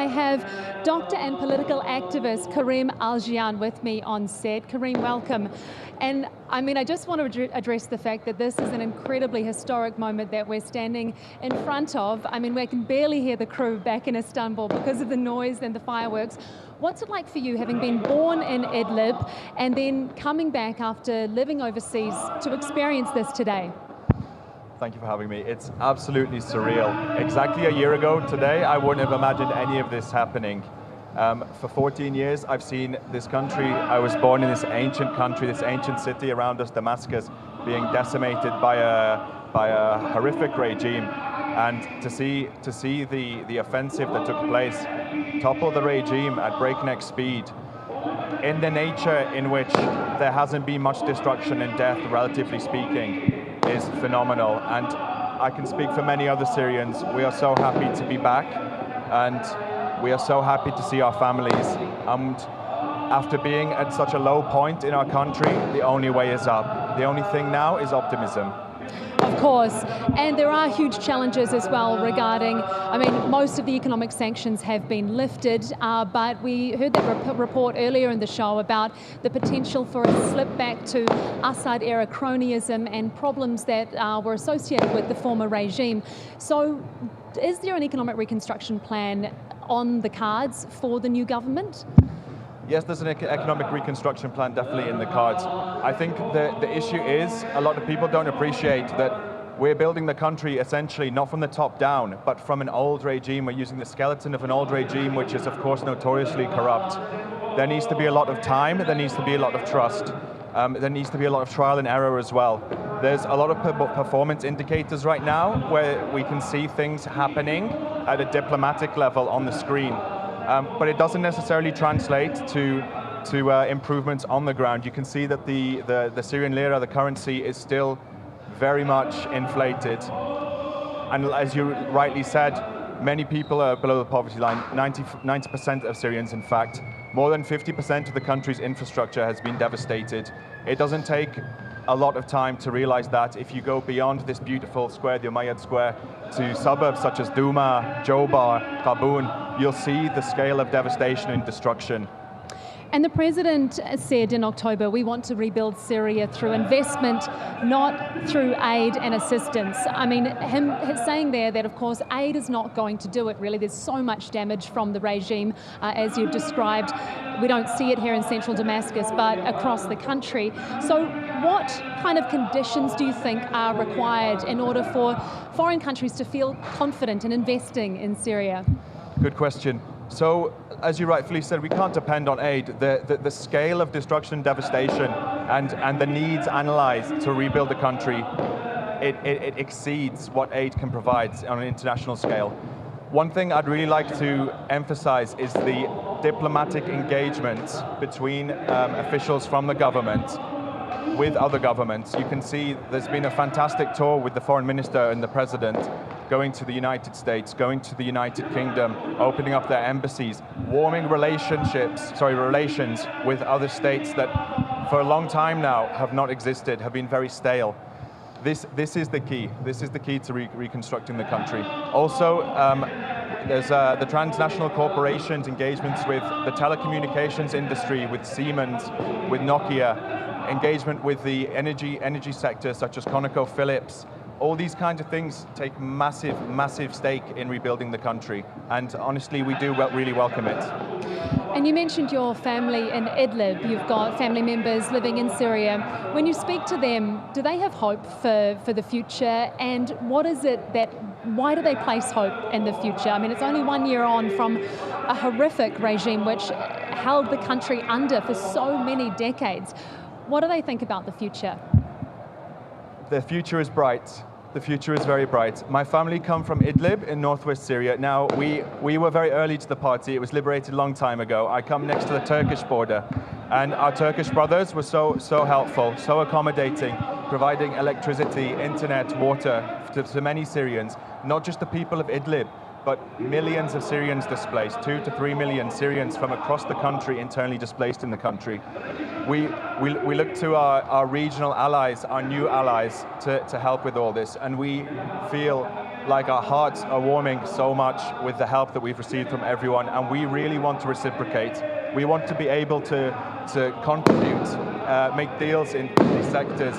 I have doctor and political activist Karim Aljian with me on set. Karim, welcome. And I just want to address the fact that this is an incredibly historic moment that we're standing in front of. We can barely hear the crew back in Istanbul because of the noise and the fireworks. What's it like for you, having been born in Idlib and then coming back after living overseas to experience this today? Thank you for having me. It's absolutely surreal. Exactly a year ago today, I wouldn't have imagined any of this happening. For 14 years, I've seen this country. I was born in this ancient country, this ancient city around us, Damascus, being decimated by a horrific regime. And to see the offensive that took place, topple the regime at breakneck speed, in the nature in which there hasn't been much destruction and death, relatively speaking, is phenomenal. And I can speak for many other Syrians. We are so happy to be back, and we are so happy to see our families. And after being at such a low point in our country, the only way is up. The only thing now is optimism. Of course, and there are huge challenges as well regarding, most of the economic sanctions have been lifted, but we heard that report earlier in the show about the potential for a slip back to Assad-era cronyism and problems that were associated with the former regime. So is there an economic reconstruction plan on the cards for the new government? Yes, there's an economic reconstruction plan definitely in the cards. I think the issue is a lot of people don't appreciate that we're building the country essentially not from the top down, but from an old regime. We're using the skeleton of an old regime, which is of course notoriously corrupt. There needs to be a lot of time, there needs to be a lot of trust. There needs to be a lot of trial and error as well. There's a lot of performance indicators right now where we can see things happening at a diplomatic level on the screen. But it doesn't necessarily translate to improvements on the ground. You can see that the Syrian lira, the currency, is still very much inflated. And as you rightly said, many people are below the poverty line, 90% of Syrians in fact. More than 50% of the country's infrastructure has been devastated. It doesn't take a lot of time to realize that. If you go beyond this beautiful square, the Umayyad Square, to suburbs such as Douma, Jobar, Qaboon, you'll see the scale of devastation and destruction. And the president said in October, we want to rebuild Syria through investment, not through aid and assistance. Him saying there that, of course, aid is not going to do it, really. There's so much damage from the regime, as you've described. We don't see it here in central Damascus, but across the country. So what kind of conditions do you think are required in order for foreign countries to feel confident in investing in Syria? Good question. So, as you rightfully said, we can't depend on aid. The scale of destruction and devastation and the needs analyzed to rebuild the country, it exceeds what aid can provide on an international scale. One thing I'd really like to emphasize is the diplomatic engagement between officials from the government with other governments. You can see there's been a fantastic tour with the foreign minister and the president going to the United States, going to the United Kingdom, opening up their embassies, warming relations with other states that for a long time now have not existed, have been very stale. This is the key. This is the key to reconstructing the country. Also, there's the transnational corporations engagements with the telecommunications industry, with Siemens, with Nokia, engagement with the energy sector such as ConocoPhillips. All these kinds of things take massive stake in rebuilding the country, and honestly we do really welcome it. And you mentioned your family in Idlib. You've got family members living in Syria. When you speak to them, do they have hope for the future, and why do they place hope in the future? It's only 1 year on from a horrific regime which held the country under for so many decades. What do they think about the future? The future is bright. The future is very bright. My family come from Idlib in northwest Syria. Now, we were very early to the party. It was liberated a long time ago. I come next to the Turkish border, and our Turkish brothers were so helpful, so accommodating, providing electricity, internet, water to many Syrians, not just the people of Idlib, but millions of Syrians displaced, 2 to 3 million Syrians from across the country internally displaced in the country. We look to our regional allies, our new allies, to help with all this, and we feel like our hearts are warming so much with the help that we've received from everyone, and we really want to reciprocate. We want to be able to contribute, make deals in these sectors.